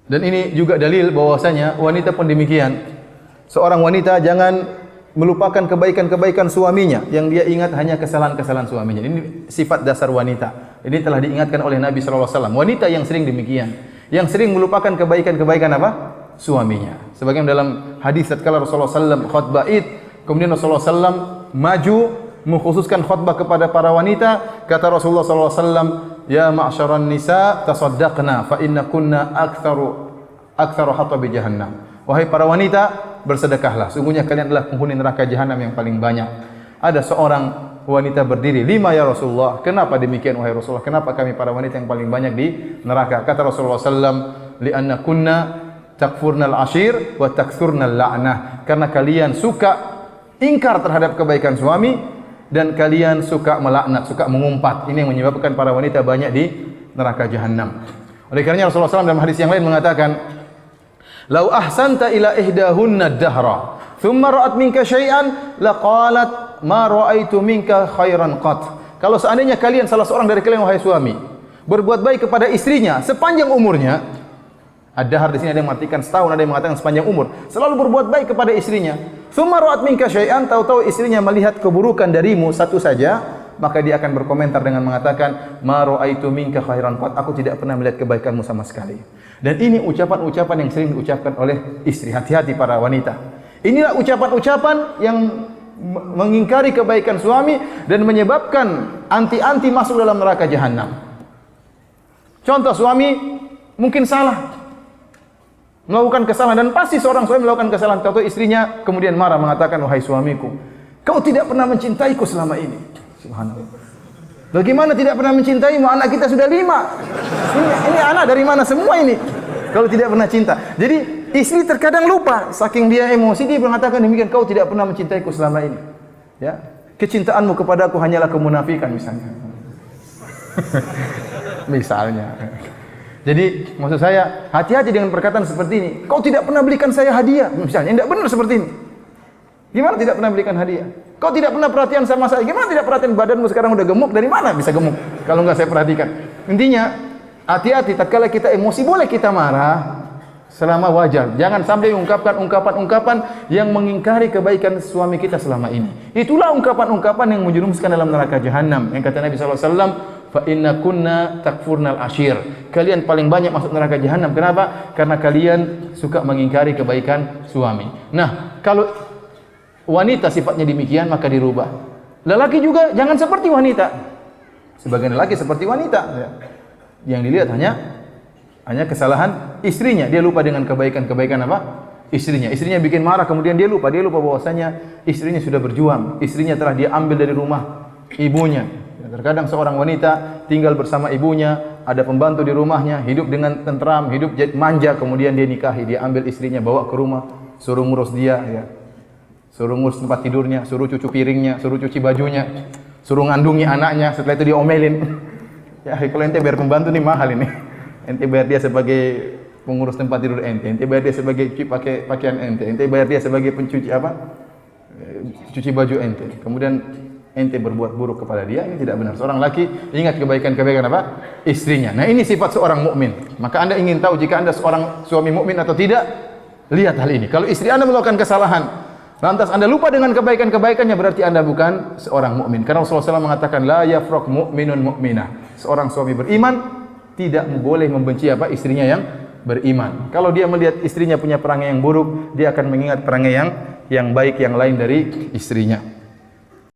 Dan ini juga dalil bahwasanya wanita pun demikian. Seorang wanita jangan melupakan kebaikan-kebaikan suaminya, yang dia ingat hanya kesalahan-kesalahan suaminya. Ini sifat dasar wanita. Ini telah diingatkan oleh Nabi sallallahu alaihi wasallam. Wanita yang sering demikian, yang sering melupakan kebaikan-kebaikan apa? Suaminya. Sebagaimana dalam hadis tatkala Rasulullah sallallahu khutbah Id, kemudian Rasulullah sallallahu maju mengkhususkan khutbah kepada para wanita, kata Rasulullah sallallahu alaihi wasallam, "Ya ma'syaran nisa, tasaddaqna fa innakunna aktsaru hatabi jahannam." Wahai para wanita, bersedekahlah. Sungguhnya kalian adalah penghuni neraka jahanam yang paling banyak. Ada seorang wanita berdiri, "Lima ya Rasulullah." Kenapa demikian wahai Rasulullah? Kenapa kami para wanita yang paling banyak di neraka? Kata Rasulullah sallam, "Li'anna kunna takfurnal ashir wa takthurnal la'nah." Karena kalian suka ingkar terhadap kebaikan suami dan kalian suka melaknat, suka mengumpat. Ini yang menyebabkan para wanita banyak di neraka jahanam. Oleh karenanya Rasulullah SAW dalam hadis yang lain mengatakan, "Lau ahsanta ila ihdahunna dahra, thumma ra'at minka syai'an, laqalat ma ra'aitu minka khairan qat." Kalau seandainya kalian, salah seorang dari kalian wahai suami, berbuat baik kepada istrinya sepanjang umurnya, ad-dahr di sini ada yang mengartikan setahun, ada yang mengatakan sepanjang umur, selalu berbuat baik kepada istrinya. Thumma ra'at minka syai'an, tahu-tahu istrinya melihat keburukan darimu satu saja, maka dia akan berkomentar dengan mengatakan, "Ma ra'aitu minka khairan qat." Aku tidak pernah melihat kebaikanmu sama sekali. Dan ini ucapan-ucapan yang sering diucapkan oleh istri. Hati-hati para wanita. Inilah ucapan-ucapan yang mengingkari kebaikan suami dan menyebabkan anti-anti masuk dalam neraka jahanam. Contoh, suami mungkin salah, melakukan kesalahan, dan pasti seorang suami melakukan kesalahan. Tahu istrinya kemudian marah mengatakan, "Wahai suamiku, kau tidak pernah mencintaiku selama ini." Subhanallah. Bagaimana tidak pernah mencintaimu? Anak kita sudah 5. Ini anak dari mana semua ini? Kalau tidak pernah cinta. Jadi istri terkadang lupa, saking dia emosi dia mengatakan demikian, "Kau tidak pernah mencintaiku selama ini." Ya, kecintaanmu kepadaku hanyalah kemunafikan misalnya. Misalnya. Jadi maksud saya, hati-hati dengan perkataan seperti ini. "Kau tidak pernah belikan saya hadiah." Misalnya, tidak benar seperti ini. Gimana tidak pernah belikan hadiah? "Kau tidak pernah perhatian sama saya." Gimana tidak perhatian? Badanmu sekarang udah gemuk, dari mana bisa gemuk kalau enggak saya perhatikan? Intinya, hati-hati tatkala kita emosi, boleh kita marah selama wajar. Jangan sampai mengungkapkan ungkapan-ungkapan yang mengingkari kebaikan suami kita selama ini. Itulah ungkapan-ungkapan yang menjerumuskan dalam neraka jahanam. Yang kata Nabi sallallahu alaihi wasallam, "Fa inna kunna takfurnal ashir." Kalian paling banyak masuk neraka jahanam. Kenapa? Karena kalian suka mengingkari kebaikan suami. Nah, kalau wanita sifatnya demikian, maka dirubah. Lelaki juga jangan seperti wanita. Sebagian lelaki seperti wanita, ya. Yang dilihat hanya kesalahan istrinya. Dia lupa dengan kebaikan-kebaikan apa? Istrinya. Istrinya bikin marah, kemudian dia lupa bahwasanya istrinya sudah berjuang. Istrinya telah dia ambil dari rumah ibunya. Terkadang seorang wanita tinggal bersama ibunya, ada pembantu di rumahnya, hidup dengan tentram, hidup manja, kemudian dia nikahi, dia ambil istrinya, bawa ke rumah, suruh ngurus dia, ya. Suruh ngurus tempat tidurnya, suruh cuci piringnya, suruh cuci bajunya, suruh ngandungi anaknya, setelah itu diomelin. Ya, kalau ente bayar pembantu nih mahal ini. Ente bayar dia sebagai pengurus tempat tidur ente bayar dia sebagai cuci pakaian ente bayar dia sebagai pencuci apa? Cuci baju ente. Kemudian ente berbuat buruk kepada dia, ini tidak benar. Seorang laki ingat kebaikan-kebaikan apa? Istrinya. Nah, ini sifat seorang mukmin. Maka Anda ingin tahu jika Anda seorang suami mukmin atau tidak? Lihat hal ini. Kalau istri Anda melakukan kesalahan, lantas Anda lupa dengan kebaikan-kebaikannya, berarti Anda bukan seorang mukmin. Karena Rasulullah SAW mengatakan, "La yafraq mu'minun mu'minah." Seorang suami beriman tidak boleh membenci apa? Istrinya yang beriman. Kalau dia melihat istrinya punya perangai yang buruk, dia akan mengingat perangai yang baik yang lain dari istrinya.